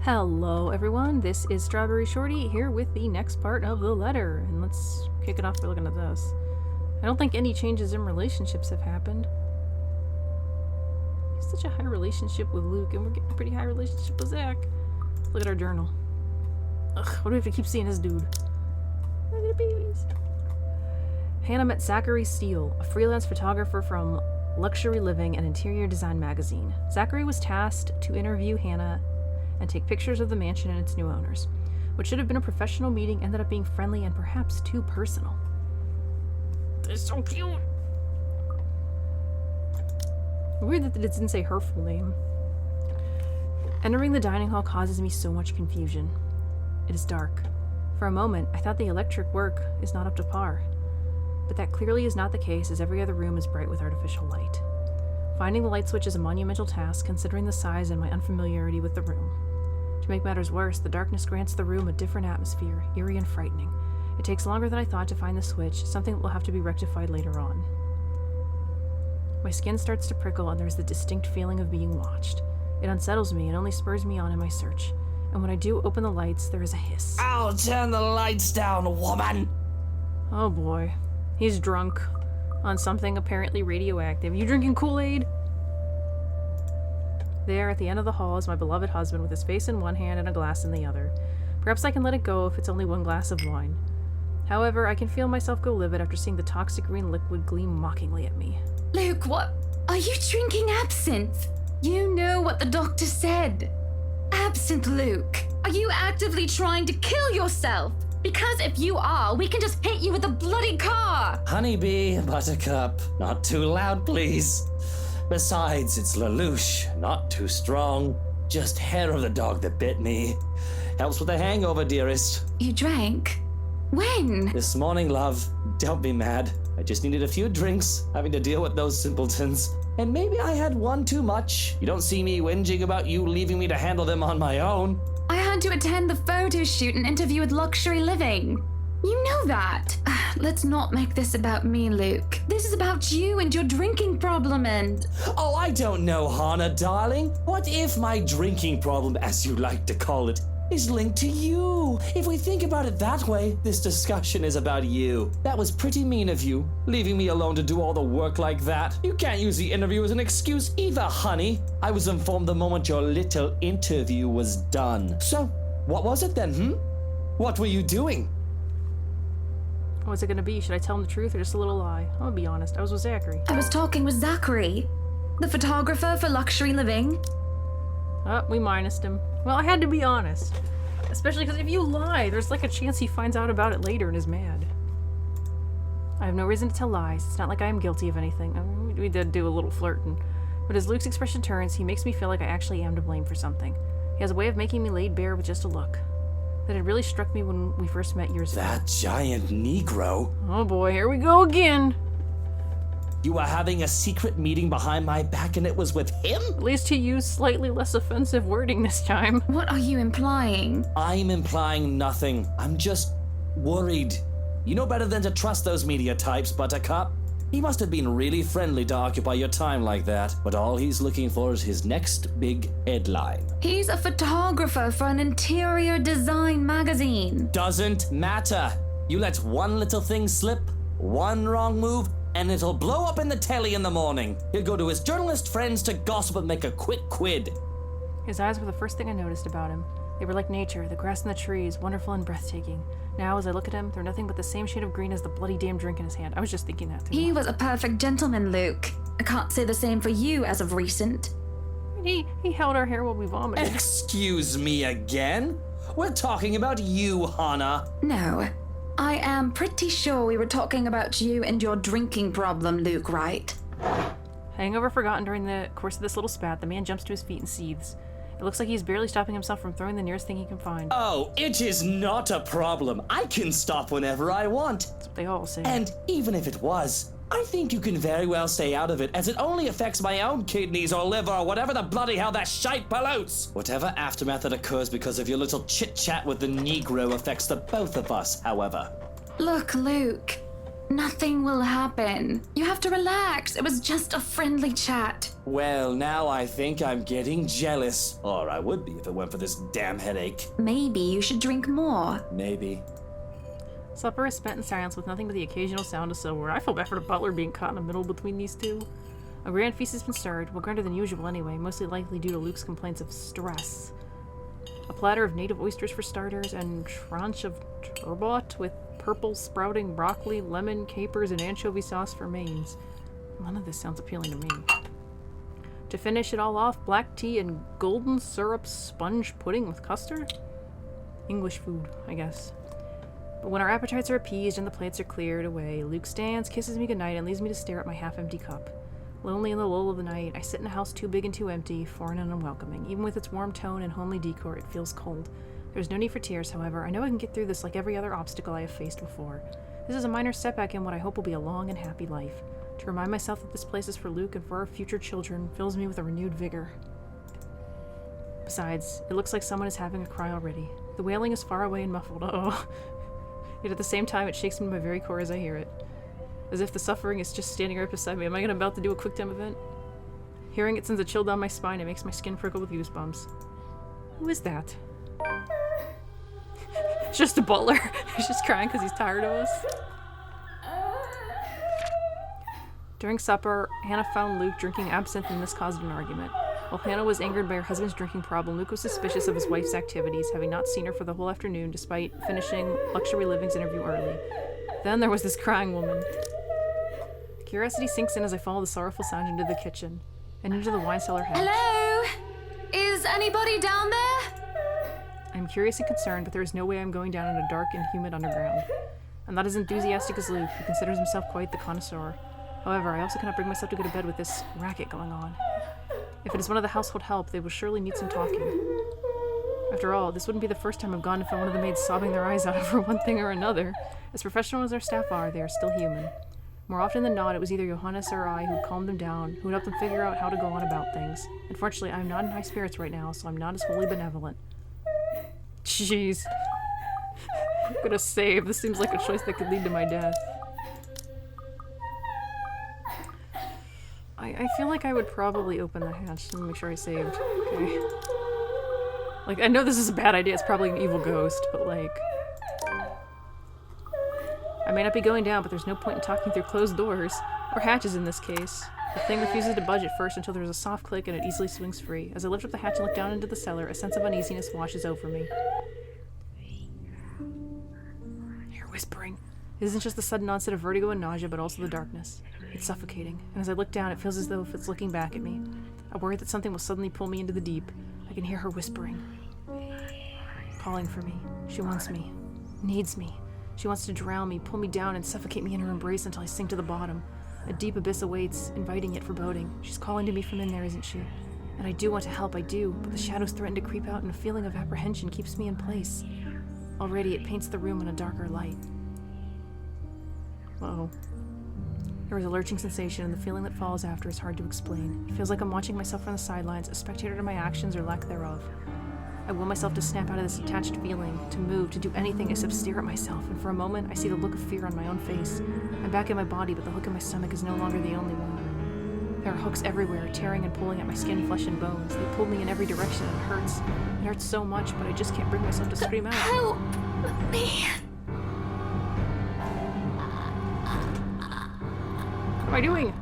Hello everyone, this is StrawberryShorty here with the next part of the letter, and let's kick it off by looking at this. I don't think any changes in relationships have happened. He's such a high relationship with Luke, and we're getting a pretty high relationship with Zach. Look at our journal. Ugh, why do we have to keep seeing this dude? Look at the babies. Hannah met Zachary Steele, a freelance photographer from Luxury Living and Interior Design magazine. Zachary was tasked to interview Hannah and take pictures of the mansion and its new owners. What should have been a professional meeting ended up being friendly and perhaps too personal. They're so cute! Weird that it didn't say her full name. Entering the dining hall causes me so much confusion. It is dark. For a moment, I thought the electric work is not up to par. But that clearly is not the case, as every other room is bright with artificial light. Finding the light switch is a monumental task, considering the size and my unfamiliarity with the room. To make matters worse, the darkness grants the room a different atmosphere, eerie and frightening. It takes longer than I thought to find the switch, something that will have to be rectified later on. My skin starts to prickle, and there's the distinct feeling of being watched. It unsettles me and only spurs me on in my search. And when I do open the lights, there is a hiss. I'll turn the lights down, woman! Oh boy. He's drunk. On something apparently radioactive. You drinking Kool-Aid? There, at the end of the hall, is my beloved husband with his face in one hand and a glass in the other. Perhaps I can let it go if it's only one glass of wine. However, I can feel myself go livid after seeing the toxic green liquid gleam mockingly at me. Luke, what? Are you drinking absinthe? You know what the doctor said. Absinthe, Luke. Are you actively trying to kill yourself? Because if you are, we can just hit you with a bloody car! Honeybee, Buttercup, not too loud, please. Besides, it's Lelouch, not too strong. Just hair of the dog that bit me. Helps with the hangover, dearest. You drank? When? This morning, love. Don't be mad. I just needed a few drinks, having to deal with those simpletons. And maybe I had one too much. You don't see me whinging about you leaving me to handle them on my own. I had to attend the photo shoot and interview with Luxury Living. You know that. Let's not make this about me, Luke. This is about you and your drinking problem and... Oh, I don't know, Hannah, darling. What if my drinking problem, as you like to call it, is linked to you? If we think about it that way, this discussion is about you. That was pretty mean of you, leaving me alone to do all the work like that. You can't use the interview as an excuse either, honey. I was informed the moment your little interview was done. So, what was it then, What were you doing? What's it gonna be? Should I tell him the truth or just a little lie? I'm gonna be honest. I was with Zachary. I was talking with Zachary, the photographer for Luxury Living. Oh, we minused him. Well, I had to be honest. Especially because if you lie, there's like a chance he finds out about it later and is mad. I have no reason to tell lies. It's not like I am guilty of anything. I mean, we did do a little flirting. But as Luke's expression turns, he makes me feel like I actually am to blame for something. He has a way of making me laid bare with just a look. That had really struck me when we first met years ago. That giant Negro. Oh boy, here we go again. You were having a secret meeting behind my back and it was with him? At least he used slightly less offensive wording this time. What are you implying? I'm implying nothing. I'm just worried. You know better than to trust those media types, Buttercup. He must have been really friendly to occupy your time like that, but all he's looking for is his next big headline. He's a photographer for an interior design magazine. Doesn't matter. You let one little thing slip, one wrong move, and it'll blow up in the telly in the morning. He'll go to his journalist friends to gossip and make a quick quid. His eyes were the first thing I noticed about him. They were like nature, the grass and the trees, wonderful and breathtaking. Now, as I look at him, they're nothing but the same shade of green as the bloody damn drink in his hand. I was just thinking that too. He was a perfect gentleman, Luke. I can't say the same for you as of recent. He held our hair while we vomited. Excuse me again? We're talking about you, Hannah. No. I am pretty sure we were talking about you and your drinking problem, Luke, right? Hangover forgotten during the course of this little spat, the man jumps to his feet and seethes. It looks like he's barely stopping himself from throwing the nearest thing he can find. Oh, it is not a problem. I can stop whenever I want. That's what they all say. And even if it was, I think you can very well stay out of it, as it only affects my own kidneys or liver or whatever the bloody hell that shite pollutes. Whatever aftermath that occurs because of your little chit-chat with the Negro affects the both of us, however. Look, Luke. Nothing will happen. You have to relax. It was just a friendly chat. Well, now I think I'm getting jealous. Or I would be if it weren't for this damn headache. Maybe you should drink more. Maybe. Supper is spent in silence with nothing but the occasional sound of silverware. I feel bad for the butler being caught in the middle between these two. A grand feast has been served, well grander than usual anyway, mostly likely due to Luke's complaints of stress. A platter of native oysters for starters, and tranche of turbot with purple sprouting broccoli, lemon, capers, and anchovy sauce for mains. None of this sounds appealing to me. To finish it all off, black tea and golden syrup sponge pudding with custard? English food, I guess. But when our appetites are appeased and the plates are cleared away, Luke stands, kisses me goodnight, and leaves me to stare at my half-empty cup. Lonely in the lull of the night, I sit in a house too big and too empty, foreign and unwelcoming. Even with its warm tone and homely decor, it feels cold. There's no need for tears, however. I know I can get through this like every other obstacle I have faced before. This is a minor setback in what I hope will be a long and happy life. To remind myself that this place is for Luke and for our future children fills me with a renewed vigor. Besides, it looks like someone is having a cry already. The wailing is far away and muffled, oh. Yet at the same time, it shakes me to my very core as I hear it. As if the suffering is just standing right beside me. Am I about to do a quick time event? Hearing it sends a chill down my spine and makes my skin prickle with goosebumps. Who is that? It's just a butler. He's just crying because he's tired of us. During supper, Hannah found Luke drinking absinthe and this caused an argument. While Hannah was angered by her husband's drinking problem, Luke was suspicious of his wife's activities, having not seen her for the whole afternoon despite finishing Luxury Living's interview early. Then there was this crying woman. Curiosity sinks in as I follow the sorrowful sound into the kitchen and into the wine cellar hatch. Hello? Is anybody down there? I'm curious and concerned, but there is no way I'm going down in a dark and humid underground. I'm not as enthusiastic as Luke, who considers himself quite the connoisseur. However, I also cannot bring myself to go to bed with this racket going on. If it is one of the household help, they will surely need some talking. After all, this wouldn't be the first time I've gone to find one of the maids sobbing their eyes out over one thing or another. As professional as our staff are, they are still human. More often than not, it was either Johannes or I who'd calm them down, who'd help them figure out how to go on about things. Unfortunately, I'm not in high spirits right now, so I'm not as wholly benevolent. Jeez. I'm gonna save. This seems like a choice that could lead to my death. I feel like I would probably open the hatch. Let me make sure I saved. Okay. Like, I know this is a bad idea. It's probably an evil ghost, but like... I may not be going down, but there's no point in talking through closed doors. Or hatches in this case. The thing refuses to budge at first until there's a soft click and it easily swings free. As I lift up the hatch and look down into the cellar, a sense of uneasiness washes over me. You're whispering. It isn't just the sudden onset of vertigo and nausea, but also the darkness. It's suffocating, and as I look down, it feels as though if it's looking back at me. I worry that something will suddenly pull me into the deep. I can hear her whispering. Calling for me. She wants me. Needs me. She wants to drown me, pull me down, and suffocate me in her embrace until I sink to the bottom. A deep abyss awaits, inviting yet foreboding. She's calling to me from in there, isn't she? And I do want to help, I do, but the shadows threaten to creep out and a feeling of apprehension keeps me in place. Already, it paints the room in a darker light. Uh-oh. There is a lurching sensation, and the feeling that follows after is hard to explain. It feels like I'm watching myself from the sidelines, a spectator to my actions or lack thereof. I will myself to snap out of this attached feeling, to move, to do anything except stare at myself, and for a moment I see the look of fear on my own face. I'm back in my body, but the hook in my stomach is no longer the only one. There are hooks everywhere, tearing and pulling at my skin, flesh, and bones. They pull me in every direction, and it hurts. It hurts so much, but I just can't bring myself to scream out. Help me! What am I doing?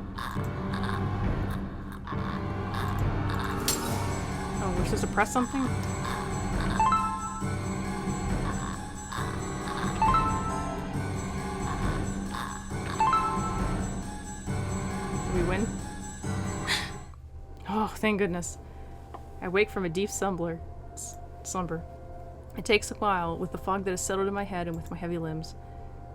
Oh, we're supposed to press something? Did we win? Oh, thank goodness. I wake from a deep slumber. It takes a while, with the fog that has settled in my head and with my heavy limbs.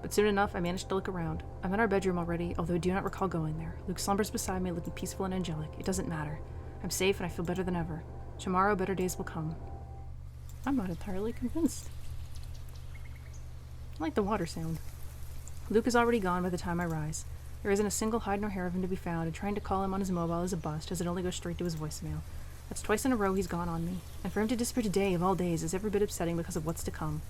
But soon enough, I managed to look around. I'm in our bedroom already, although I do not recall going there. Luke slumbers beside me, looking peaceful and angelic. It doesn't matter. I'm safe and I feel better than ever. Tomorrow, better days will come. I'm not entirely convinced. I like the water sound. Luke is already gone by the time I rise. There isn't a single hide nor hair of him to be found, and trying to call him on his mobile is a bust, as it only goes straight to his voicemail. That's twice in a row he's gone on me. And for him to disappear today, of all days, is every bit upsetting because of what's to come.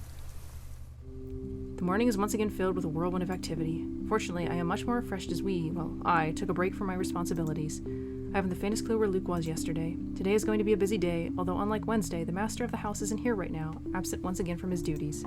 The morning is once again filled with a whirlwind of activity. Fortunately, I am much more refreshed as I took a break from my responsibilities. I haven't the faintest clue where Luke was yesterday. Today is going to be a busy day, although unlike Wednesday, the master of the house isn't here right now, absent once again from his duties.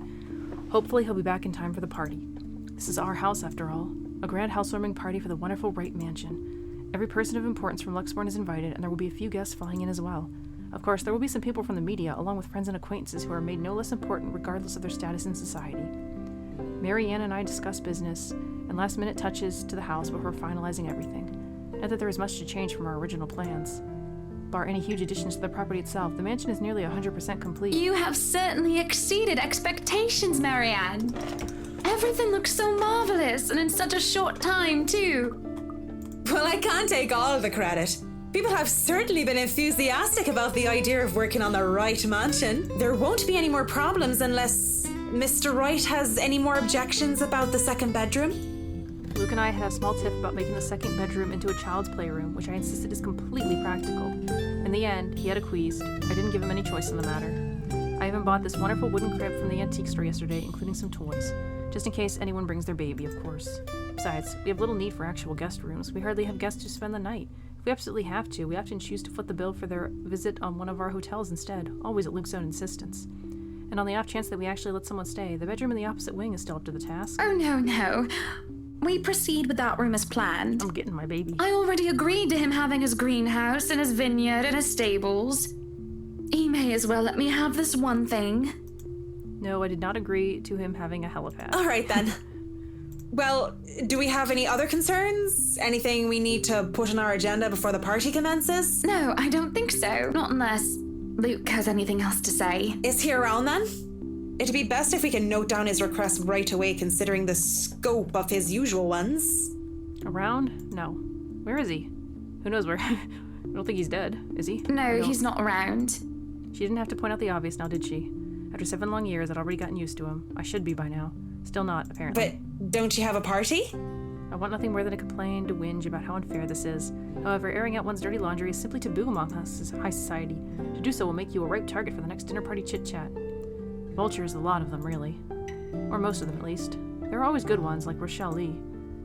Hopefully he'll be back in time for the party. This is our house, after all. A grand housewarming party for the wonderful Wright Mansion. Every person of importance from Luxbourne is invited, and there will be a few guests flying in as well. Of course, there will be some people from the media, along with friends and acquaintances who are made no less important regardless of their status in society. Marianne and I discuss business and last-minute touches to the house before finalizing everything. Not that there is much to change from our original plans. Bar any huge additions to the property itself, the mansion is nearly 100% complete. You have certainly exceeded expectations, Marianne. Everything looks so marvelous, and in such a short time, too. Well, I can't take all of the credit. People have certainly been enthusiastic about the idea of working on the Wright mansion. There won't be any more problems unless Mr. Wright has any more objections about the second bedroom. Luke and I had a small tiff about making the second bedroom into a child's playroom, which I insisted is completely practical. In the end, he had acquiesced. I didn't give him any choice in the matter. I even bought this wonderful wooden crib from the antique store yesterday, including some toys. Just in case anyone brings their baby, of course. Besides, we have little need for actual guest rooms. We hardly have guests to spend the night. If we absolutely have to, we often choose to foot the bill for their visit on one of our hotels instead, always at Luke's own insistence. And on the off chance that we actually let someone stay, the bedroom in the opposite wing is still up to the task. Oh, no. We proceed with that room as planned. I'm getting my baby. I already agreed to him having his greenhouse and his vineyard and his stables. He may as well let me have this one thing. No, I did not agree to him having a helipad. All right, then. Well, do we have any other concerns? Anything we need to put on our agenda before the party commences? No, I don't think so. Not unless Luke has anything else to say. Is he around then? It'd be best if we can note down his request right away, considering the scope of his usual ones. Around? No. Where is he? Who knows where? I don't think he's dead, is he? No, he's not around. She didn't have to point out the obvious now, did she? After 7 long years, I'd already gotten used to him. I should be by now. Still not, apparently. But don't you have a party? I want nothing more than to complain, to whinge about how unfair this is. However, airing out one's dirty laundry is simply taboo among us as high society. To do so will make you a ripe target for the next dinner party chit-chat. Vultures, a lot of them, really. Or most of them, at least. There are always good ones, like Rochelle Lee.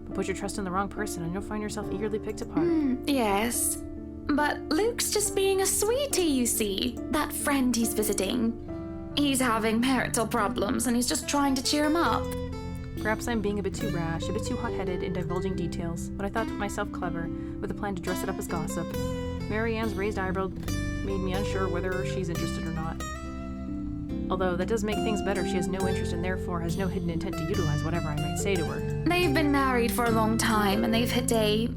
But put your trust in the wrong person and you'll find yourself eagerly picked apart. Yes. But Luke's just being a sweetie, you see. That friend he's visiting. He's having marital problems and he's just trying to cheer him up. Perhaps I'm being a bit too rash, a bit too hot-headed in divulging details, but I thought myself clever, with a plan to dress it up as gossip. Marianne's raised eyebrow made me unsure whether she's interested or not. Although that does make things better if she has no interest and therefore has no hidden intent to utilize whatever I might say to her. They've been married for a long time and they've hit a...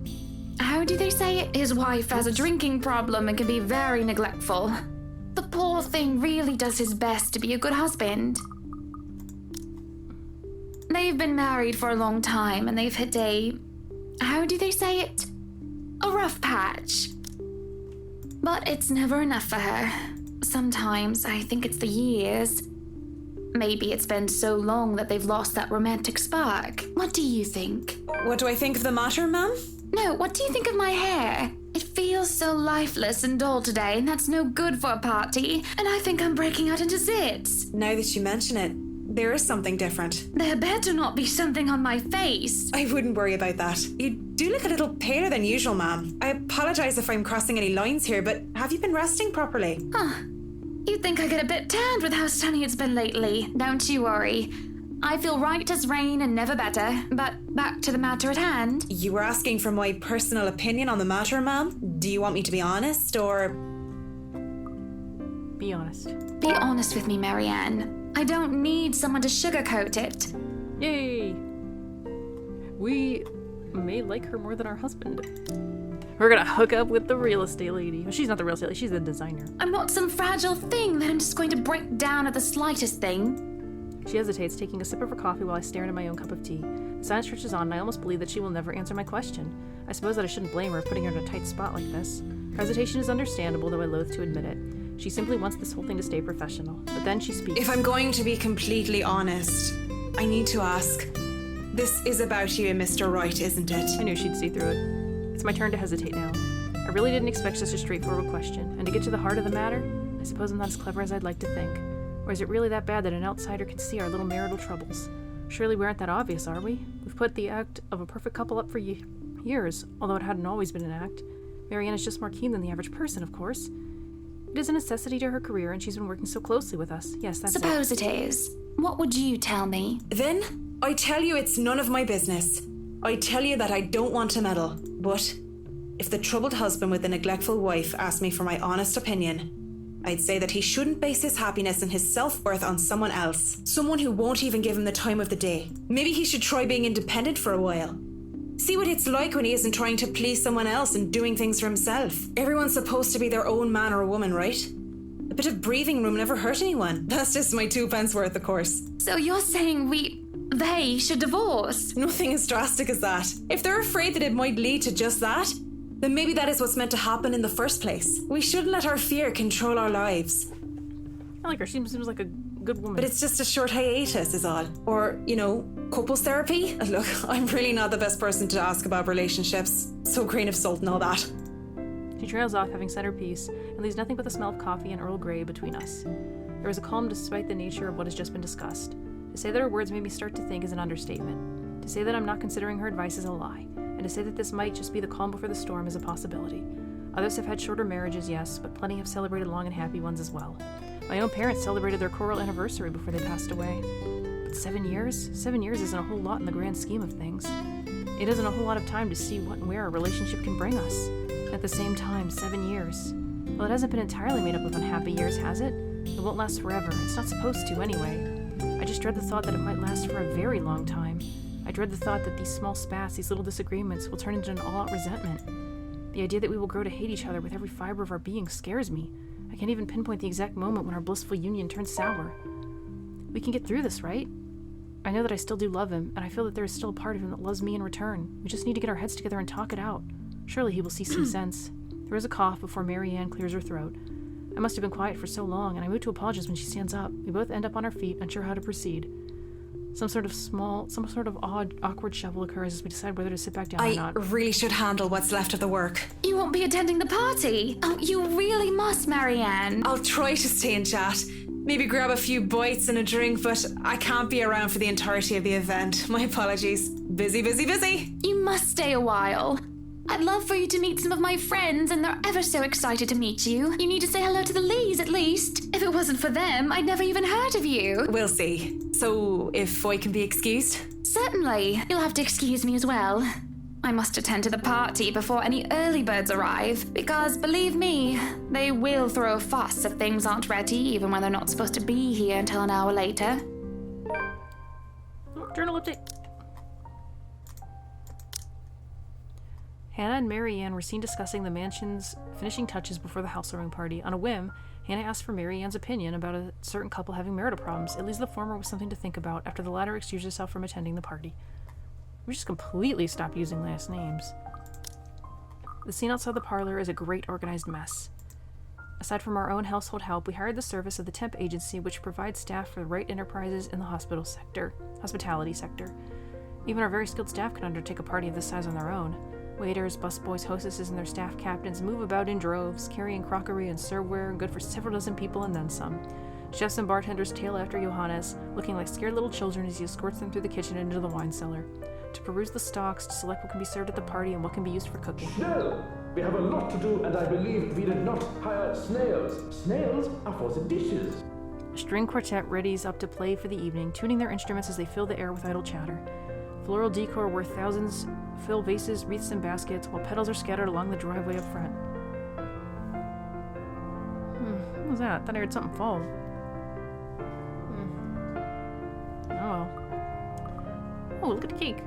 How do they say it? His wife has a drinking problem and can be very neglectful. The poor thing really does his best to be a good husband. They've been married for a long time and they've hit a... How do they say it? A rough patch. But it's never enough for her. Sometimes I think it's the years. Maybe it's been so long that they've lost that romantic spark. What do you think? What do I think of the matter, ma'am? No, what do you think of my hair? It feels so lifeless and dull today, and that's no good for a party. And I think I'm breaking out into zits. Now that you mention it, there is something different. There better not be something on my face. I wouldn't worry about that. You do look a little paler than usual, ma'am. I apologise if I'm crossing any lines here, but have you been resting properly? Huh. You'd think I get a bit tanned with how sunny it's been lately. Don't you worry. I feel right as rain and never better. But back to the matter at hand. You were asking for my personal opinion on the matter, ma'am? Do you want me to be honest, or... Be honest. Be honest with me, Marianne. I don't need someone to sugarcoat it. Yay! We may like her more than our husband. We're gonna hook up with the real estate lady. Well, she's not the real estate lady, she's the designer. I'm not some fragile thing that I'm just going to break down at the slightest thing. She hesitates, taking a sip of her coffee while I stare into my own cup of tea. The silence stretches on, and I almost believe that she will never answer my question. I suppose that I shouldn't blame her for putting her in a tight spot like this. Her hesitation is understandable, though I loathe to admit it. She simply wants this whole thing to stay professional. But then she speaks. If I'm going to be completely honest, I need to ask. This is about you and Mr. Wright, isn't it? I knew she'd see through it. It's my turn to hesitate now. I really didn't expect such a straightforward question, and to get to the heart of the matter, I suppose I'm not as clever as I'd like to think. Or is it really that bad that an outsider can see our little marital troubles? Surely we aren't that obvious, are we? We've put the act of a perfect couple up for years, although it hadn't always been an act. Marianne is just more keen than the average person, of course. It is a necessity to her career, and she's been working so closely with us. Yes, that's Suppose it is. What would you tell me? Then, I tell you it's none of my business. I tell you that I don't want to meddle, but if the troubled husband with the neglectful wife asked me for my honest opinion, I'd say that he shouldn't base his happiness and his self-worth on someone else. Someone who won't even give him the time of the day. Maybe he should try being independent for a while. See what it's like when he isn't trying to please someone else and doing things for himself. Everyone's supposed to be their own man or woman, right? A bit of breathing room never hurt anyone. That's just my 2 pence worth, of course. So you're saying they should divorce? Nothing as drastic as that. If they're afraid that it might lead to just that, then maybe that is what's meant to happen in the first place. We shouldn't let our fear control our lives. I like her. She seems like a good woman. But it's just a short hiatus is all. Or, couples therapy? Look, I'm really not the best person to ask about relationships. So grain of salt and all that. She trails off, having said her piece, and leaves nothing but the smell of coffee and Earl Grey between us. There was a calm despite the nature of what has just been discussed. To say that her words made me start to think is an understatement. To say that I'm not considering her advice is a lie. And to say that this might just be the calm before the storm is a possibility. Others have had shorter marriages, yes, but plenty have celebrated long and happy ones as well. My own parents celebrated their choral anniversary before they passed away. But 7 years? 7 years isn't a whole lot in the grand scheme of things. It isn't a whole lot of time to see what and where a relationship can bring us. At the same time, 7 years. Well, it hasn't been entirely made up of unhappy years, has it? It won't last forever. It's not supposed to, anyway. I just dread the thought that it might last for a very long time. I dread the thought that these small spats, these little disagreements, will turn into an all-out resentment. The idea that we will grow to hate each other with every fiber of our being scares me. I can't even pinpoint the exact moment when our blissful union turns sour. We can get through this, right? I know that I still do love him, and I feel that there is still a part of him that loves me in return. We just need to get our heads together and talk it out. Surely he will see some sense. There is a cough before Marianne clears her throat. I must have been quiet for so long, and I move to apologize when she stands up. We both end up on our feet, unsure how to proceed. Some sort of odd, awkward shuffle occurs as we decide whether to sit back down or not. I really should handle what's left of the work. You won't be attending the party? Oh, you really must, Marianne. I'll try to stay and chat. Maybe grab a few bites and a drink, but I can't be around for the entirety of the event. My apologies. Busy, busy, busy. You must stay a while. I'd love for you to meet some of my friends, and they're ever so excited to meet you. You need to say hello to the Lees, at least. If it wasn't for them, I'd never even heard of you. We'll see. So, if I can be excused? Certainly. You'll have to excuse me as well. I must attend to the party before any early birds arrive, because, believe me, they will throw a fuss if things aren't ready, even when they're not supposed to be here until an hour later. Oh, journal update. Hannah and Marianne were seen discussing the mansion's finishing touches before the housewarming party. On a whim, Hannah asked for Marianne's opinion about a certain couple having marital problems. At least the former was something to think about after the latter excused herself from attending the party. We just completely stopped using last names. The scene outside the parlor is a great organized mess. Aside from our own household help, we hired the service of the temp agency, which provides staff for the right enterprises in the hospitality sector. Even our very skilled staff can undertake a party of this size on their own. Waiters, busboys, hostesses, and their staff captains move about in droves, carrying crockery and serveware good for several dozen people and then some. Chefs and bartenders tail after Johannes, looking like scared little children as he escorts them through the kitchen into the wine cellar, to peruse the stocks, to select what can be served at the party and what can be used for cooking. Schnell! We have a lot to do, and I believe we did not hire snails. Snails are for the dishes. A string quartet readies up to play for the evening, tuning their instruments as they fill the air with idle chatter. Floral decor worth thousands fill vases, wreaths, and baskets, while petals are scattered along the driveway up front. What was that? I thought I heard something fall. Oh well. Oh, look at the cake.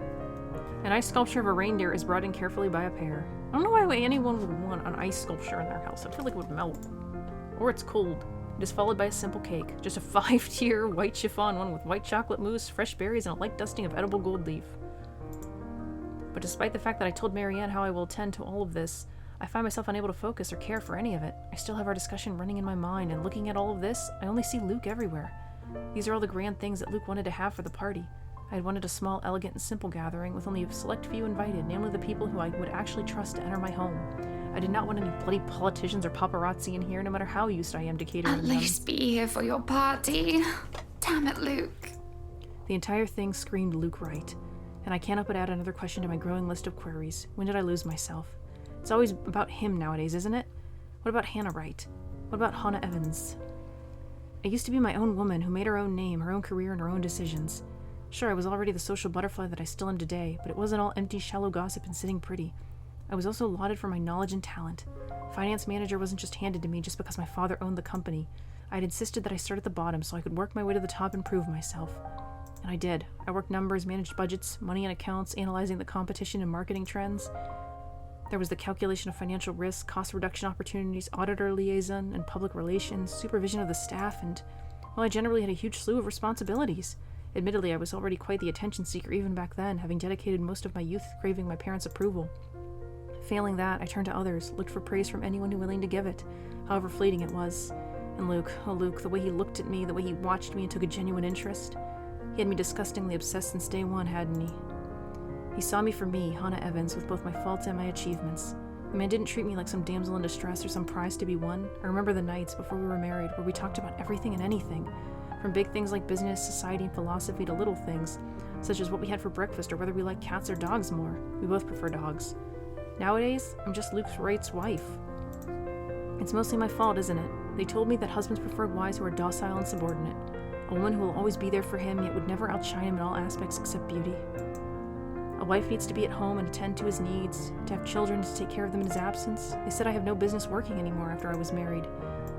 An ice sculpture of a reindeer is brought in carefully by a pair. I don't know why anyone would want an ice sculpture in their house. I feel like it would melt. Or it's cold. It is followed by a simple cake. Just a 5-tier white chiffon one with white chocolate mousse, fresh berries, and a light dusting of edible gold leaf. But despite the fact that I told Marianne how I will attend to all of this, I find myself unable to focus or care for any of it. I still have our discussion running in my mind, and looking at all of this, I only see Luke everywhere. These are all the grand things that Luke wanted to have for the party. I had wanted a small, elegant, and simple gathering with only a select few invited, namely the people who I would actually trust to enter my home. I did not want any bloody politicians or paparazzi in here, no matter how used I am to catering them. At least be here for your party. Damn it, Luke. The entire thing screamed Luke Wright, and I cannot but add another question to my growing list of queries. When did I lose myself? It's always about him nowadays, isn't it? What about Hannah Wright? What about Hannah Evans? I used to be my own woman who made her own name, her own career, and her own decisions. Sure, I was already the social butterfly that I still am today, but it wasn't all empty, shallow gossip and sitting pretty. I was also lauded for my knowledge and talent. Finance manager wasn't just handed to me just because my father owned the company. I had insisted that I start at the bottom so I could work my way to the top and prove myself. And I did. I worked numbers, managed budgets, money and accounts, analyzing the competition and marketing trends. There was the calculation of financial risk, cost reduction opportunities, auditor liaison, and public relations, supervision of the staff, and, well, I generally had a huge slew of responsibilities. Admittedly, I was already quite the attention seeker even back then, having dedicated most of my youth craving my parents' approval. Failing that, I turned to others, looked for praise from anyone who willing to give it, however fleeting it was. And Luke, oh Luke, the way he looked at me, the way he watched me and took a genuine interest. He had me disgustingly obsessed since day one, hadn't he? He saw me for me, Hannah Evans, with both my faults and my achievements. The man didn't treat me like some damsel in distress or some prize to be won. I remember the nights before we were married where we talked about everything and anything, from big things like business, society, and philosophy to little things, such as what we had for breakfast or whether we like cats or dogs more. We both prefer dogs. Nowadays, I'm just Luke Wright's wife. It's mostly my fault, isn't it? They told me that husbands preferred wives who are docile and subordinate. A woman who will always be there for him, yet would never outshine him in all aspects except beauty. A wife needs to be at home and attend to his needs, to have children to take care of them in his absence. They said I have no business working anymore after I was married.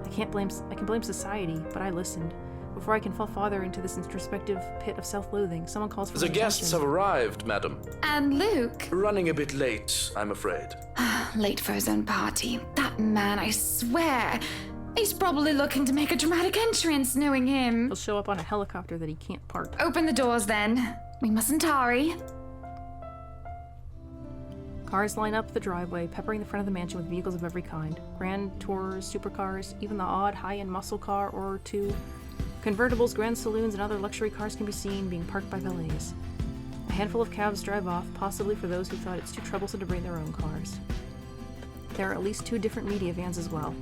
I can blame society, but I listened. Before I can fall farther into this introspective pit of self-loathing, someone calls for The my guests have attention. arrived, madam. And Luke? Running a bit late, I'm afraid. Late for his own party. That man, I swear. He's probably looking to make a dramatic entrance, knowing him. He'll show up on a helicopter that he can't park. Open the doors, then. We mustn't tarry. Cars line up the driveway, peppering the front of the mansion with vehicles of every kind. Grand tours, supercars, even the odd high-end muscle car or two. Convertibles, grand saloons, and other luxury cars can be seen being parked by valets. A handful of cabs drive off, possibly for those who thought it's too troublesome to bring their own cars. There are at least 2 different media vans as well.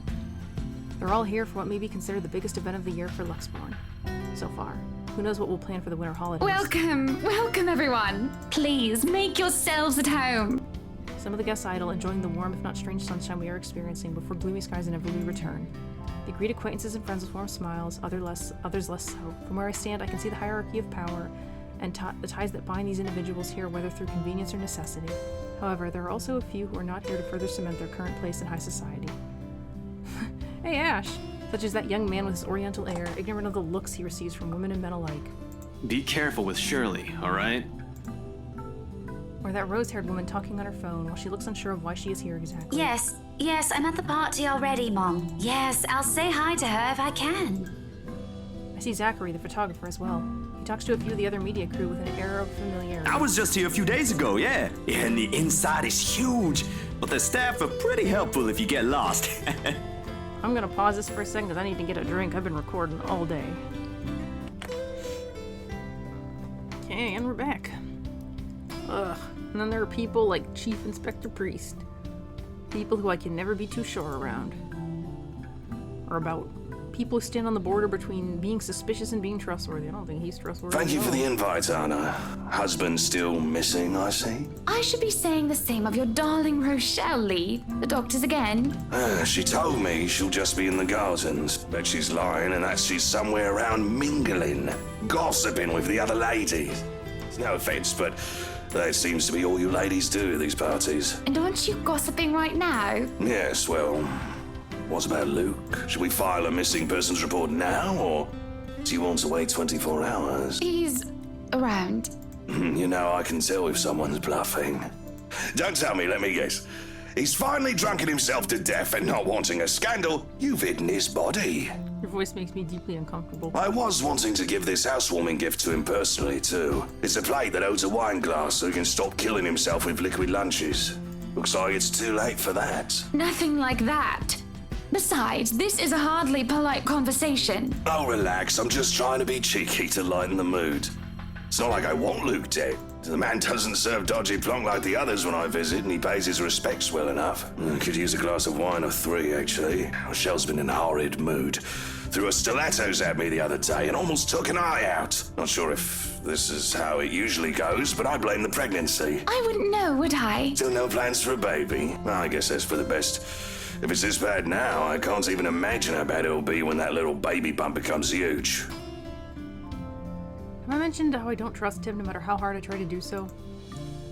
They're all here for what may be considered the biggest event of the year for Luxborn. So far. Who knows what we'll plan for the winter holidays. Welcome everyone. Please, make yourselves at home. Some of the guests idle, enjoying the warm, if not strange sunshine we are experiencing before gloomy skies inevitably return. They greet acquaintances and friends with warm smiles, others less so. From where I stand, I can see the hierarchy of power and the ties that bind these individuals here, whether through convenience or necessity. However, there are also a few who are not here to further cement their current place in high society. Hey, Ash! Such as that young man with his oriental air, ignorant of the looks he receives from women and men alike. Be careful with Shirley, alright? Or that rose-haired woman talking on her phone while she looks unsure of why she is here exactly. Yes, I'm at the party already, Mom. Yes, I'll say hi to her if I can. I see Zachary, the photographer, as well. He talks to a few of the other media crew with an air of familiarity. I was just here a few days ago, yeah. And the inside is huge, but the staff are pretty helpful if you get lost. I'm gonna pause this for a second because I need to get a drink. I've been recording all day. Okay, and we're back. Ugh. And then there are people like Chief Inspector Priest. People who I can never be too sure around. Or about. People who stand on the border between being suspicious and being trustworthy. I don't think he's trustworthy. Thank you at for all. the invite, Anna. Husband still missing, I see. I should be saying the same of your darling Rochelle, Lee. The doctors again. She told me she'll just be in the gardens. Bet she's lying and that she's somewhere around mingling, gossiping with the other ladies. It's no offense, but that seems to be all you ladies do at these parties. And aren't you gossiping right now? Yes, well, what about Luke? Should we file a missing persons report now, or do you want to wait 24 hours? He's around. You know, I can tell if someone's bluffing. Don't tell me, let me guess. He's finally drunken himself to death and not wanting a scandal. You've hidden his body. Your voice makes me deeply uncomfortable. I was wanting to give this housewarming gift to him personally, too. It's a plate that holds a wine glass so he can stop killing himself with liquid lunches. Looks like it's too late for that. Nothing like that. Besides, this is a hardly polite conversation. Oh, relax. I'm just trying to be cheeky to lighten the mood. It's not like I want Luke dead. The man doesn't serve dodgy plonk like the others when I visit, and he pays his respects well enough. I could use a glass of wine or 3, actually. Michelle's been in a horrid mood. Threw her stilettos at me the other day and almost took an eye out. Not sure if this is how it usually goes, but I blame the pregnancy. I wouldn't know, would I? Still no plans for a baby? Well, I guess that's for the best. If it's this bad now, I can't even imagine how bad it'll be when that little baby bump becomes huge. Have I mentioned how I don't trust him no matter how hard I try to do so?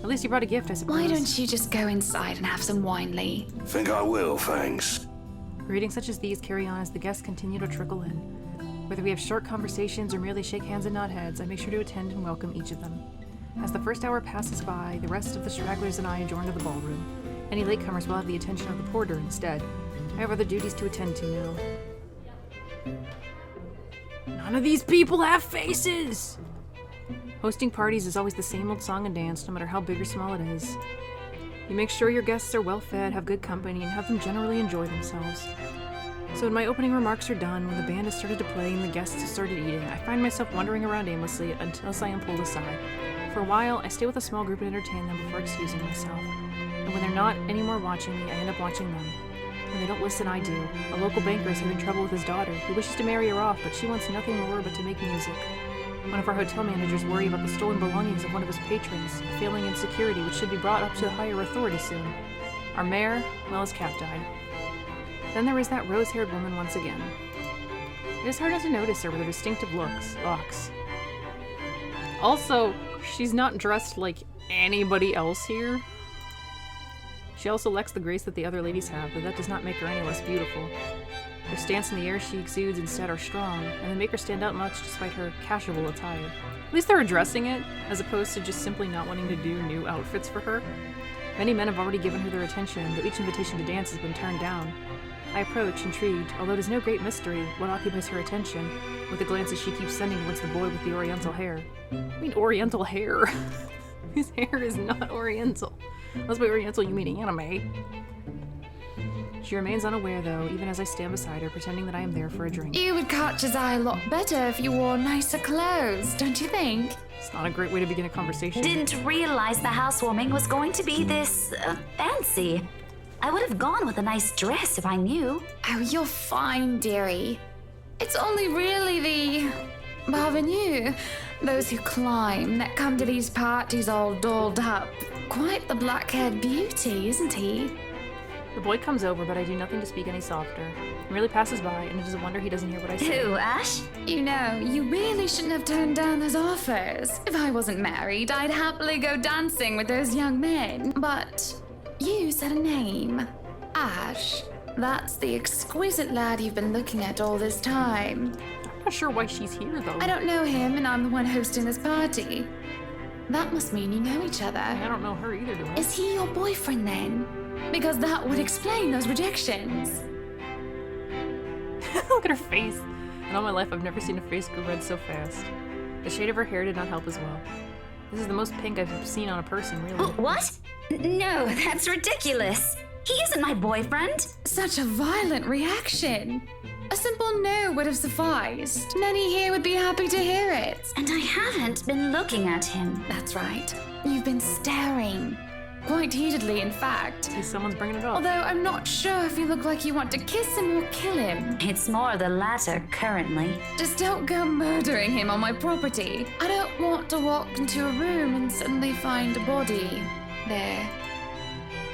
At least he brought a gift, I suppose. Why don't you just go inside and have some wine, Lee? Think I will, thanks. Greetings such as these carry on as the guests continue to trickle in. Whether we have short conversations or merely shake hands and nod heads, I make sure to attend and welcome each of them. As the first hour passes by, the rest of the stragglers and I adjourn to the ballroom. Any latecomers will have the attention of the porter instead. I have other duties to attend to now. None of these people have faces! Hosting parties is always the same old song and dance, no matter how big or small it is. You make sure your guests are well fed, have good company, and have them generally enjoy themselves. So when my opening remarks are done, when the band has started to play and the guests have started eating, I find myself wandering around aimlessly until I am pulled aside. For a while, I stay with a small group and entertain them before excusing myself. And when they're not anymore watching me, I end up watching them. When they don't listen, I do. A local banker is having trouble with his daughter. He wishes to marry her off, but she wants nothing more but to make music. One of our hotel managers worry about the stolen belongings of one of his patrons, a failing in security which should be brought up to the higher authority soon. Our mayor, well, his cat died. Then there is that rose-haired woman once again. It is hard not to notice her with her distinctive locks. Also, she's not dressed like anybody else here. She also lacks the grace that the other ladies have, but that does not make her any less beautiful. Her stance in the air she exudes instead are strong, and they make her stand out much despite her casual attire. At least they're addressing it, as opposed to just simply not wanting to do new outfits for her. Many men have already given her their attention, but each invitation to dance has been turned down. I approach, intrigued, although it is no great mystery what occupies her attention, with the glances she keeps sending towards the boy with the oriental hair. I mean oriental hair? His hair is not oriental. Unless by oriental you mean anime. She remains unaware, though, even as I stand beside her, pretending that I am there for a drink. You would catch his eye a lot better if you wore nicer clothes, don't you think? It's not a great way to begin a conversation. Didn't realize the housewarming was going to be this fancy. I would have gone with a nice dress if I knew. Oh, you're fine, dearie. It's only really the parvenus, those who climb, that come to these parties all dolled up. Quite the black-haired beauty, isn't he? The boy comes over, but I do nothing to speak any softer. He merely passes by, and it is a wonder he doesn't hear what I say. Who, Ash? You know, you really shouldn't have turned down those offers. If I wasn't married, I'd happily go dancing with those young men. But you said a name. Ash. That's the exquisite lad you've been looking at all this time. I'm not sure why she's here, though. I don't know him, and I'm the one hosting this party. That must mean you know each other. I don't know her either, do I? Is he your boyfriend, then? Because that would explain those rejections. Look at her face. In all my life, I've never seen a face go red so fast. The shade of her hair did not help as well. This is the most pink I've seen on a person, really. What? No, that's ridiculous. He isn't my boyfriend. Such a violent reaction. A simple no would have sufficed. Many here would be happy to hear it. And I haven't been looking at him. That's right. You've been staring. Quite heatedly, in fact. See, someone's bringing it up. Although I'm not sure if you look like you want to kiss him or kill him. It's more the latter, currently. Just don't go murdering him on my property. I don't want to walk into a room and suddenly find a body there.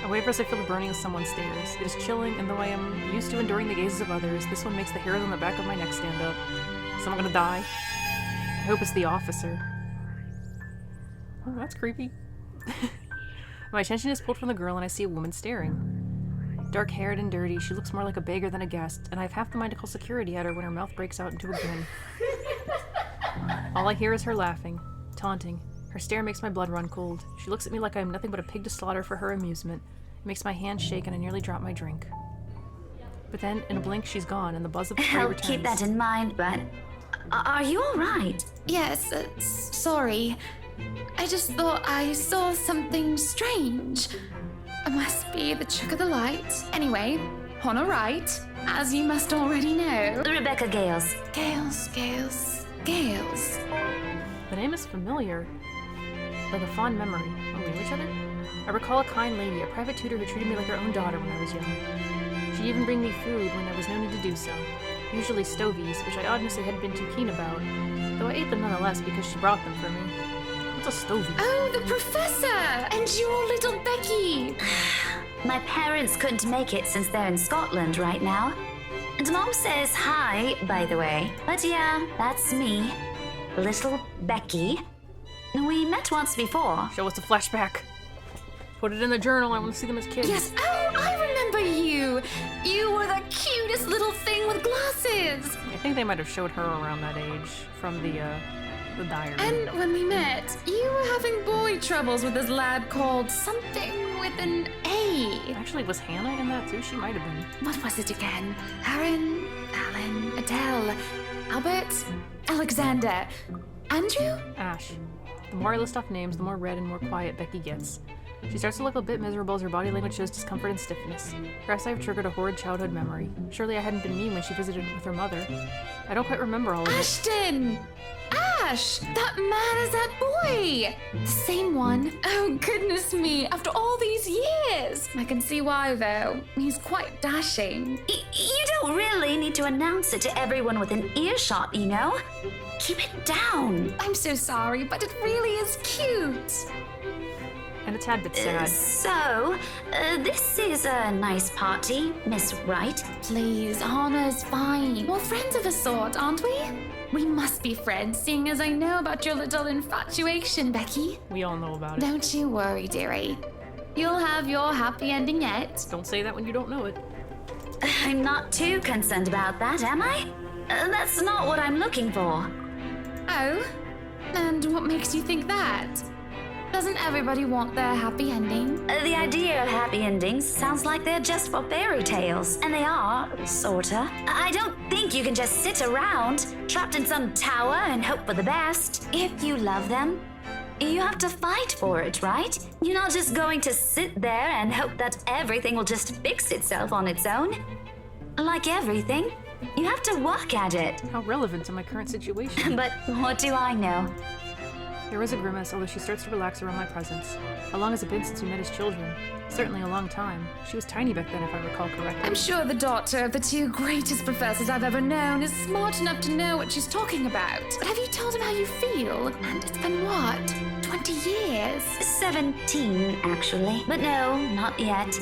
I waver as I feel the burning of someone's stares. It is chilling, and though I am used to enduring the gazes of others, this one makes the hairs on the back of my neck stand up. Is someone gonna die? I hope it's the officer. Oh, that's creepy. My attention is pulled from the girl, and I see a woman staring. Dark-haired and dirty, she looks more like a beggar than a guest, and I have half the mind to call security at her when her mouth breaks out into a grin. All I hear is her laughing, taunting. Her stare makes my blood run cold. She looks at me like I am nothing but a pig to slaughter for her amusement. It makes my hand shake, and I nearly drop my drink. But then, in a blink, she's gone, and the buzz of the fray I'll returns. keep that in mind, but... Are you alright? Yes, sorry. I just thought I saw something strange. It must be the trick of the light. Anyway, on a right, as you must already know. Rebecca Gales. Gales. The name is familiar. like a fond memory. Oh, we know each other? I recall a kind lady, a private tutor who treated me like her own daughter when I was young. She'd even bring me food when there was no need to do so. Usually stovies, which I honestly hadn't been too keen about, though I ate them nonetheless because she brought them for me. What's a stovie? Oh, the professor! And your little Becky! My parents couldn't make it since they're in Scotland right now. And Mom says hi, by the way. But yeah, that's me. Little Becky. We met once before. Show us a flashback. Put it in the journal. I want to see them as kids. Yes, oh, I remember you! You were the cutest little thing with glasses! I think they might have showed her around that age from the diary. And when we met, you were having boy troubles with this lad called something with an A. Actually, was Hannah in that too? She might have been. What was it again? Aaron, Alan, Adele, Albert, Alexander, Andrew? Ash. The more I list off names, the more red and more quiet Becky gets. She starts to look a bit miserable as her body language shows discomfort and stiffness. Perhaps I have triggered a horrid childhood memory. Surely I hadn't been mean when she visited with her mother. I don't quite remember all of it. Ashton! Ash! That man is that boy! The same one. Oh, goodness me, after all these years! I can see why, though. He's quite dashing. You don't really need to announce it to everyone within earshot, you know? Keep it down. I'm so sorry, but it really is cute. And a tad bit sad. This is a nice party, Miss Wright. Please, Hannah's fine. We're friends of a sort, aren't we? We must be friends, seeing as I know about your little infatuation, Becky. We all know about it. Don't you worry, dearie. You'll have your happy ending yet. Don't say that when you don't know it. I'm not too concerned about that, am I? That's not what I'm looking for. Oh? And what makes you think that? Doesn't everybody want their happy ending? The idea of happy endings sounds like they're just for fairy tales. And they are, sorta. I don't think you can just sit around, trapped in some tower and hope for the best. If you love them, you have to fight for it, right? You're not just going to sit there and hope that everything will just fix itself on its own. Like everything, you have to work at it. How relevant to my current situation. But what do I know? There was a grimace, although she starts to relax around my presence. How long has it been since we met as children? Certainly a long time. She was tiny back then, if I recall correctly. I'm sure the daughter of the two greatest professors I've ever known is smart enough to know what she's talking about. But have you told him how you feel? And it's been what? 20 years? 17, actually. But no, not yet.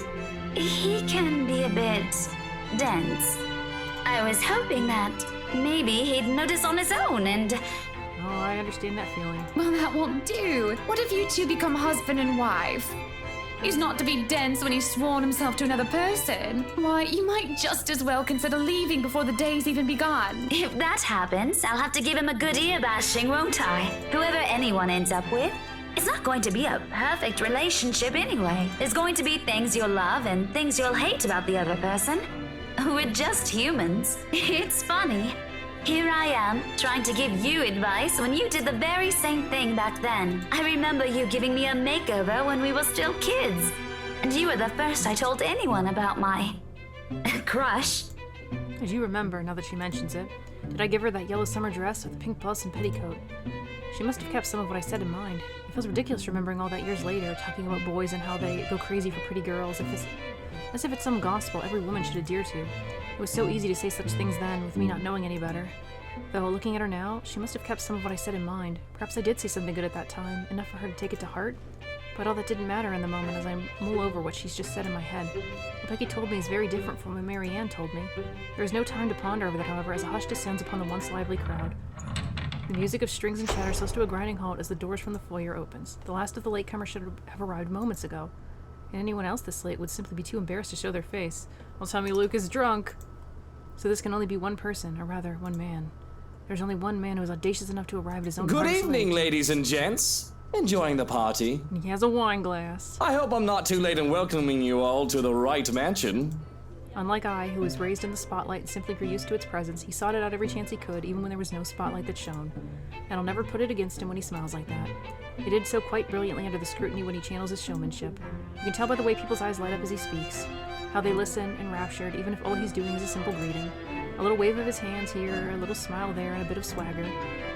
He can be a bit dense. I was hoping that maybe he'd notice on his own and... Oh, I understand that feeling. Well, that won't do. What if you two become husband and wife? He's not to be dense when he's sworn himself to another person. Why, you might just as well consider leaving before the day's even begun. If that happens, I'll have to give him a good ear bashing, won't I? Whoever anyone ends up with. It's not going to be a perfect relationship anyway. There's going to be things you'll love and things you'll hate about the other person. We're just humans. It's funny. Here I am, trying to give you advice when you did the very same thing back then. I remember you giving me a makeover when we were still kids. And you were the first I told anyone about my... crush. I do remember, now that she mentions it. Did I give her that yellow summer dress with the pink blouse and petticoat? She must have kept some of what I said in mind. It feels ridiculous remembering all that years later, talking about boys and how they go crazy for pretty girls, as if it's some gospel every woman should adhere to. It was so easy to say such things then, with me not knowing any better. Though, looking at her now, she must have kept some of what I said in mind. Perhaps I did say something good at that time, enough for her to take it to heart. But all that didn't matter in the moment as I mull over what she's just said in my head. What Becky told me is very different from what Mary Ann told me. There is no time to ponder over that, however, as a hush descends upon the once lively crowd. The music of strings and chatter slows to a grinding halt as the doors from the foyer opens. The last of the latecomers should have arrived moments ago. And anyone else this late would simply be too embarrassed to show their face. Well, tell me Luke is drunk. So this can only be one person, or rather, one man. There's only one man who is audacious enough to arrive at his own Good party evening, late. ladies and gents. Enjoying the party. He has a wine glass. I hope I'm not too late in welcoming you all to the Wright Mansion. Unlike I, who was raised in the spotlight and simply grew used to its presence, he sought it out every chance he could, even when there was no spotlight that shone. And I'll never put it against him when he smiles like that. He did so quite brilliantly under the scrutiny when he channels his showmanship. You can tell by the way people's eyes light up as he speaks, how they listen, enraptured, even if all he's doing is a simple greeting. A little wave of his hands here, a little smile there, and a bit of swagger.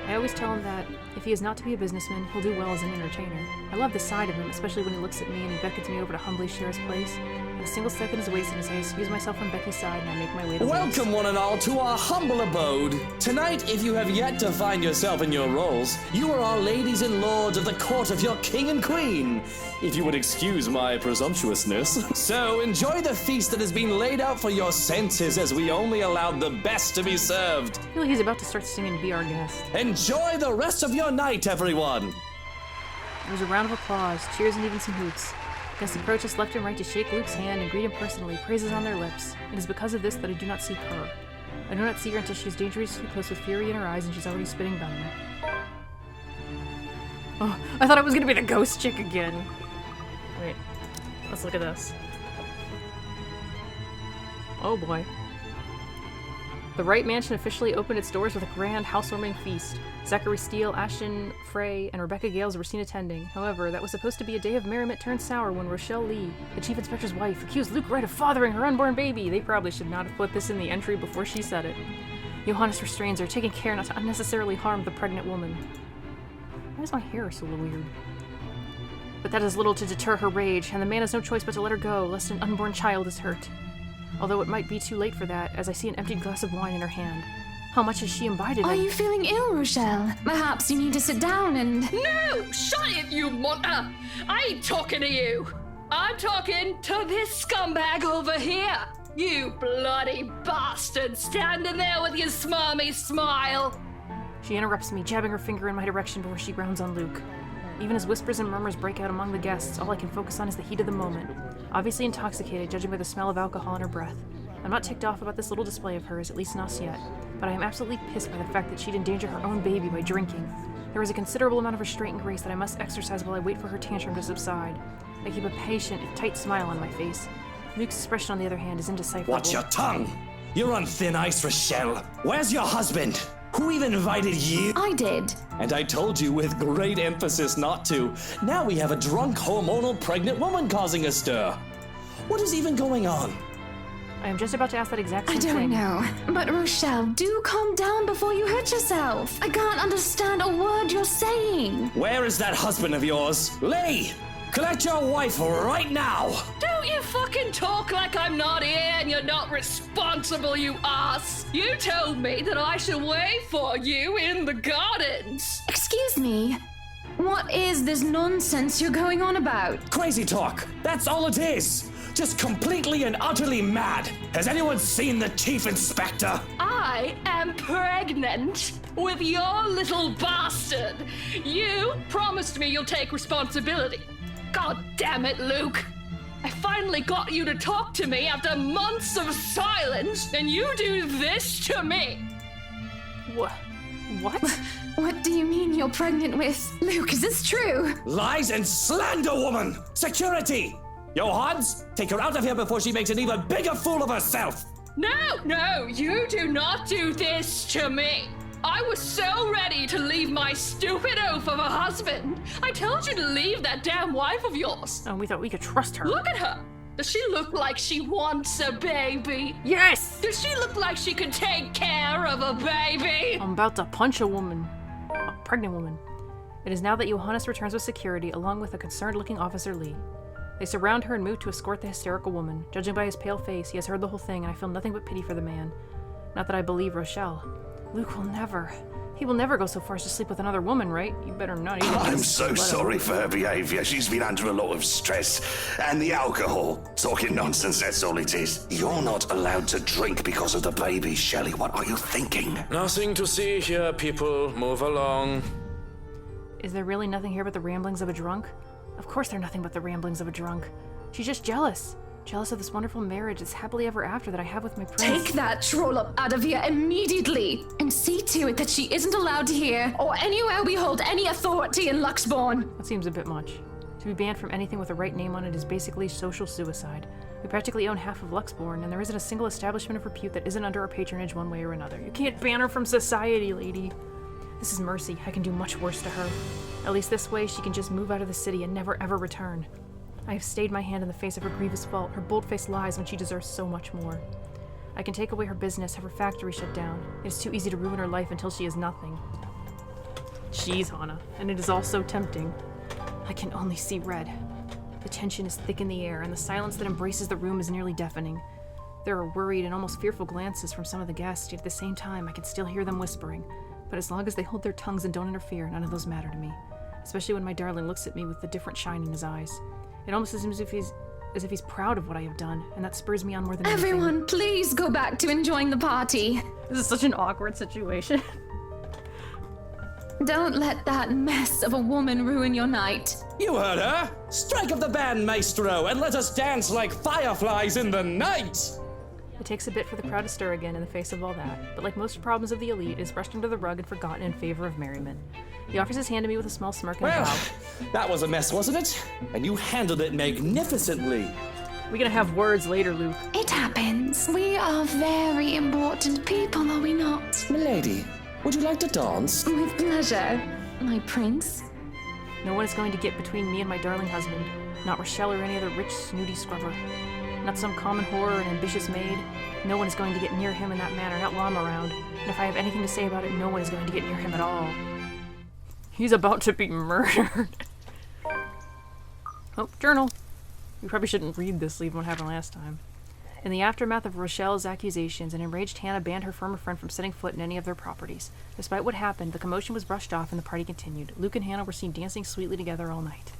I always tell him that if he is not to be a businessman, he'll do well as an entertainer. I love this side of him, especially when he looks at me and he beckons me over to humbly share his place. Not a single second is wasted as I excuse myself from Becky's side and I make my way to Welcome, one and all, to our humble abode. Tonight, if you have yet to find yourself in your roles, you are our ladies and lords of the court of your king and queen, if you would excuse my presumptuousness. So enjoy the feast that has been laid out for your senses, as we only allowed the best to be served. I feel like he's about to start singing Be Our Guest. Enjoy the rest of your night, everyone. There was a round of applause, cheers, and even some hoots. Guests approach us left and right to shake Luke's hand and greet him personally, praises on their lips. It is because of this that I do not see her. I do not see her until she is dangerously close with fury in her eyes and she's already spitting venom. Oh, I thought it was gonna be the ghost chick again. Wait, let's look at this. Oh boy. The Wright Mansion officially opened its doors with a grand housewarming feast. Zachary Steele, Ashton Frey, and Rebecca Gales were seen attending. However, that was supposed to be a day of merriment turned sour when Rochelle Lee, the chief inspector's wife, accused Luke Wright of fathering her unborn baby. They probably should not have put this in the entry before she said it. Johannes restrains her, taking care not to unnecessarily harm the pregnant woman. Why is my hair so weird? But that is little to deter her rage, and the man has no choice but to let her go, lest an unborn child is hurt. Although it might be too late for that, as I see an emptied glass of wine in her hand. How much has she imbibed in it? Are you feeling ill, Rochelle? Perhaps you need to sit down and... No! Shut it, you munter! I ain't talking to you! I'm talking to this scumbag over here! You bloody bastard standing there with your smarmy smile! She interrupts me, jabbing her finger in my direction before she grounds on Luke. Even as whispers and murmurs break out among the guests, all I can focus on is the heat of the moment. Obviously intoxicated, judging by the smell of alcohol in her breath. I'm not ticked off about this little display of hers, at least not yet, but I am absolutely pissed by the fact that she'd endanger her own baby by drinking. There is a considerable amount of restraint and grace that I must exercise while I wait for her tantrum to subside. I keep a patient, tight smile on my face. Luke's expression, on the other hand, is indecipherable. Watch your tongue! You're on thin ice, Rochelle. Where's your husband? Who even invited you? I did. And I told you with great emphasis not to. Now we have a drunk, hormonal, pregnant woman causing a stir. What is even going on? I am just about to ask that exact same I thing. don't know. But Rochelle, do calm down before you hurt yourself. I can't understand a word you're saying. Where is that husband of yours? Lee! Collect your wife right now! Don't you fucking talk like I'm not here and you're not responsible, you ass! You told me that I should wait for you in the gardens! Excuse me. What is this nonsense you're going on about? Crazy talk. That's all it is. Just completely and utterly mad. Has anyone seen the chief inspector? I am pregnant with your little bastard. You promised me you'll take responsibility. God damn it, Luke. I finally got you to talk to me after months of silence, and you do this to me. What? What do you mean you're pregnant with? Luke, is this true? Lies and slander, woman! Security! Johans, take her out of here before she makes an even bigger fool of herself! No, you do not do this to me. I was so ready to leave my stupid oaf of a husband. I told you to leave that damn wife of yours. Oh, we thought we could trust her. Look at her. Does she look like she wants a baby? Yes! Does she look like she could take care of a baby? I'm about to punch a woman. A pregnant woman. It is now that Johannes returns with security, along with a concerned-looking Officer Lee. They surround her and move to escort the hysterical woman. Judging by his pale face, he has heard the whole thing, and I feel nothing but pity for the man. Not that I believe Rochelle. Luke will never. He will never go so far as to sleep with another woman, right? You better not even. I'm so sorry for her behavior. She's been under a lot of stress. And the alcohol. Talking nonsense, that's all it is. You're not allowed to drink because of the baby, Shelley. What are you thinking? Nothing to see here, people. Move along. Is there really nothing here but the ramblings of a drunk? Of course they're nothing but the ramblings of a drunk. She's just jealous. Jealous of this wonderful marriage, this happily ever after that I have with my prince. Take that trollop out of here immediately and see to it that she isn't allowed here or anywhere we hold any authority in Luxbourne. That seems a bit much. To be banned from anything with the right name on it is basically social suicide. We practically own half of Luxbourne, and there isn't a single establishment of repute that isn't under our patronage one way or another. You can't ban her from society, lady. This is mercy. I can do much worse to her. At least this way she can just move out of the city and never ever return. I have stayed my hand in the face of her grievous fault, her bold-faced lies when she deserves so much more. I can take away her business, have her factory shut down. It is too easy to ruin her life until she is nothing. Jeez, Hana, and it is all so tempting. I can only see red. The tension is thick in the air, and the silence that embraces the room is nearly deafening. There are worried and almost fearful glances from some of the guests, yet at the same time I can still hear them whispering. But as long as they hold their tongues and don't interfere, none of those matter to me. Especially when my darling looks at me with a different shine in his eyes. It almost seems as if he's proud of what I have done, and that spurs me on more than anything. Everyone, please go back to enjoying the party. This is such an awkward situation. Don't let that mess of a woman ruin your night. You heard her! Strike up the band, maestro, and let us dance like fireflies in the night! It takes a bit for the crowd to stir again in the face of all that, but like most problems of the elite, it is brushed under the rug and forgotten in favor of merriment. He offers his hand to me with a small smirk and a Well, bow. that was a mess, wasn't it? And you handled it magnificently. We're gonna have words later, Luke. It happens. We are very important people, are we not? Milady, would you like to dance? With pleasure, my prince. No one is going to get between me and my darling husband. Not Rochelle or any other rich, snooty scrubber. Not some common whore or an ambitious maid. No one is going to get near him in that manner, not while I'm around. And if I have anything to say about it, no one is going to get near him at all. He's about to be murdered. Oh, journal. We probably shouldn't read this, leave what happened last time. In the aftermath of Rochelle's accusations, an enraged Hannah banned her former friend from setting foot in any of their properties. Despite what happened, the commotion was brushed off and the party continued. Luke and Hannah were seen dancing sweetly together all night.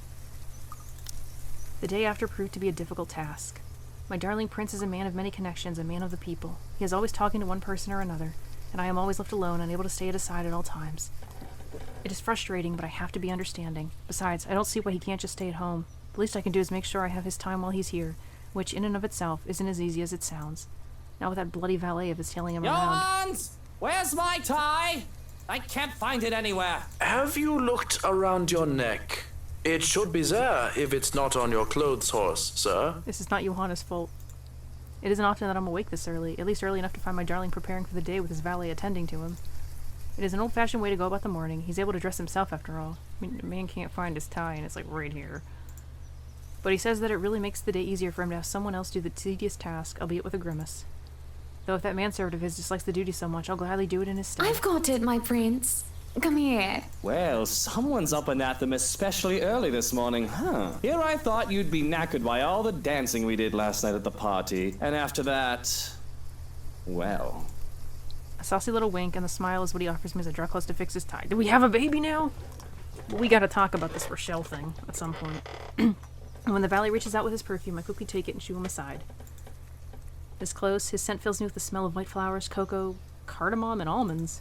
The day after proved to be a difficult task. My darling prince is a man of many connections, a man of the people. He is always talking to one person or another, and I am always left alone, unable to stay at his side at all times. It is frustrating, but I have to be understanding. Besides, I don't see why he can't just stay at home. The least I can do is make sure I have his time while he's here, which in and of itself isn't as easy as it sounds. Not with that bloody valet of his tailing him around. Jans! Where's my tie? I can't find it anywhere. Have you looked around your neck? It should be there if it's not on your clothes horse, sir. This is not Johanna's fault. It isn't often that I'm awake this early, at least early enough to find my darling preparing for the day with his valet attending to him. It is an old-fashioned way to go about the morning. He's able to dress himself after all. I mean, a man can't find his tie and it's like right here. But he says that it really makes the day easier for him to have someone else do the tedious task, albeit with a grimace. Though if that manservant of his dislikes the duty so much, I'll gladly do it in his stead. I've got it, my prince. Come here. Well, someone's up and at them especially early this morning, huh? Here I thought you'd be knackered by all the dancing we did last night at the party. And after that, well... A saucy little wink and the smile is what he offers me as I draw close to fix his tie. Do we have a baby now? Well, we gotta talk about this Rochelle thing at some point. And when the valet reaches out with his perfume, I quickly take it and shoo him aside. This close, his scent fills me with the smell of white flowers, cocoa, cardamom, and almonds.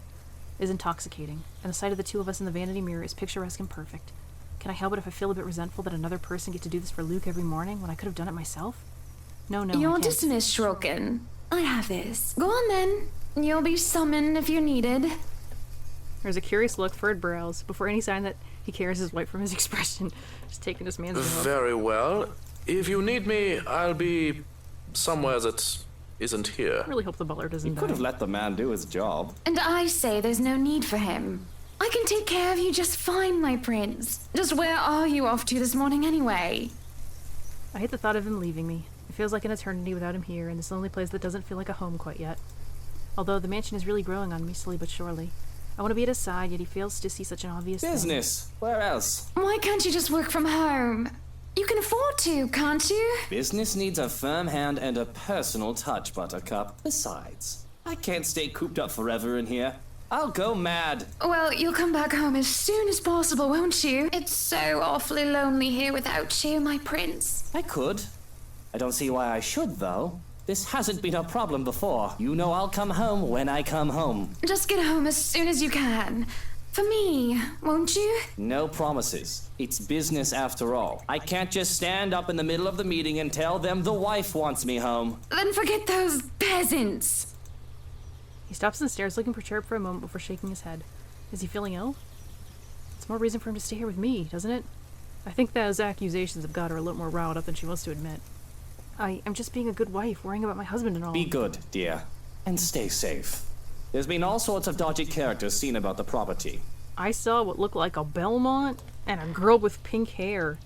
It is intoxicating, and the sight of the two of us in the vanity mirror is picturesque and perfect. Can I help it if I feel a bit resentful that another person get to do this for Luke every morning when I could have done it myself? No, I You're can't. dismissed, Shroken. I have this. Go on then. You'll be summoned if you're needed. There's a curious look, furrowed brows, before any sign that he cares is wiped from his expression. Just taking this man's job. Very well. If you need me, I'll be somewhere that isn't here. I really hope the butler doesn't die. Could have let the man do his job. And I say there's no need for him. I can take care of you just fine, my prince. Just where are you off to this morning anyway? I hate the thought of him leaving me. It feels like an eternity without him here in this lonely place that doesn't feel like a home quite yet. Although the mansion is really growing on me slowly but surely. I want to be at his side, yet he fails to see such an obvious Business. Where else? Why can't you just work from home? You can afford to, can't you? Business needs a firm hand and a personal touch, Buttercup. Besides, I can't stay cooped up forever in here. I'll go mad. Well, you'll come back home as soon as possible, won't you? It's so awfully lonely here without you, my prince. I could. I don't see why I should, though. This hasn't been a problem before. You know I'll come home when I come home. Just get home as soon as you can. For me, won't you? No promises. It's business after all. I can't just stand up in the middle of the meeting and tell them the wife wants me home. Then forget those peasants. He stops and stares, looking perturbed for a moment before shaking his head. Is he feeling ill? It's more reason for him to stay here with me, doesn't it? I think those accusations have got her a little more riled up than she wants to admit. I'm just being a good wife, worrying about my husband and all. Be good, dear. And stay safe. There's been all sorts of dodgy characters seen about the property. I saw what looked like a Belmont and a girl with pink hair.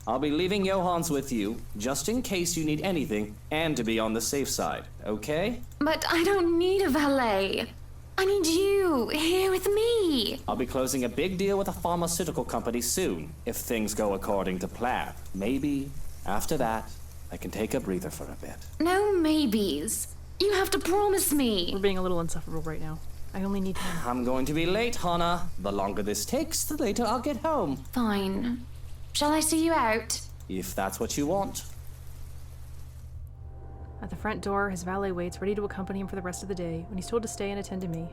I'll be leaving Johans with you, just in case you need anything, and to be on the safe side, okay? But I don't need a valet. I need you here with me. I'll be closing a big deal with a pharmaceutical company soon, if things go according to plan. Maybe, after that, I can take a breather for a bit. No maybes. You have to promise me. We're being a little insufferable right now. I only need him. I'm going to be late, Hannah. The longer this takes, the later I'll get home. Fine. Shall I see you out? If that's what you want. At the front door, his valet waits, ready to accompany him for the rest of the day, when he's told to stay and attend to me.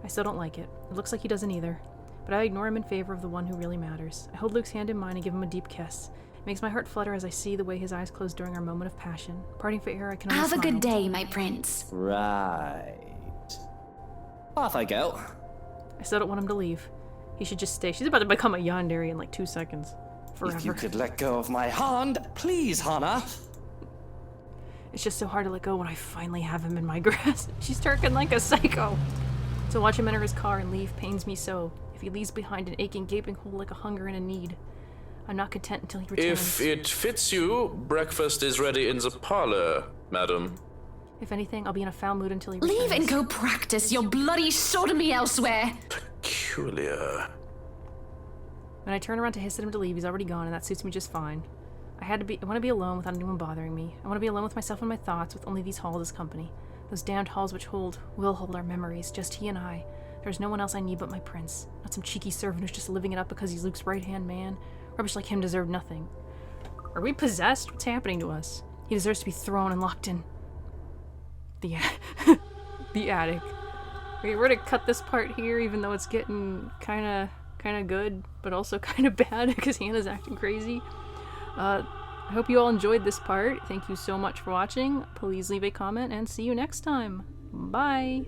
I still don't like it. It looks like he doesn't either. But I ignore him in favor of the one who really matters. I hold Luke's hand in mine and give him a deep kiss. It makes my heart flutter as I see the way his eyes close during our moment of passion. Parting for air, I can only Have a smile. good day, my prince. Right. Off I go. I still don't want him to leave. He should just stay. She's about to become a yandere in like 2 seconds. Forever. If you could let go of my hand, please, Hannah. It's just so hard to let go when I finally have him in my grasp. She's turking like a psycho. To watch him enter his car and leave pains me so. If he leaves behind an aching, gaping hole like a hunger and a need. I'm not content until he returns. If it fits you, breakfast is ready in the parlor, madam. If anything, I'll be in a foul mood until he returns. Leave and go practice your bloody sodomy elsewhere. Peculiar. When I turn around to hiss at him to leave, he's already gone, and that suits me just fine. I want to be alone without anyone bothering me. I want to be alone with myself and my thoughts, with only these halls as company. Those damned halls which will hold our memories, just he and I. There's no one else I need but my prince. Not some cheeky servant who's just living it up because he's Luke's right-hand man. Rubbish like him deserved nothing. Are we possessed? What's happening to us? He deserves to be thrown and locked in the the attic. Okay, we're gonna cut this part here, even though it's getting kind of good, but also kind of bad because Hannah's acting crazy. I hope you all enjoyed this part. Thank you so much for watching. Please leave a comment and see you next time. Bye.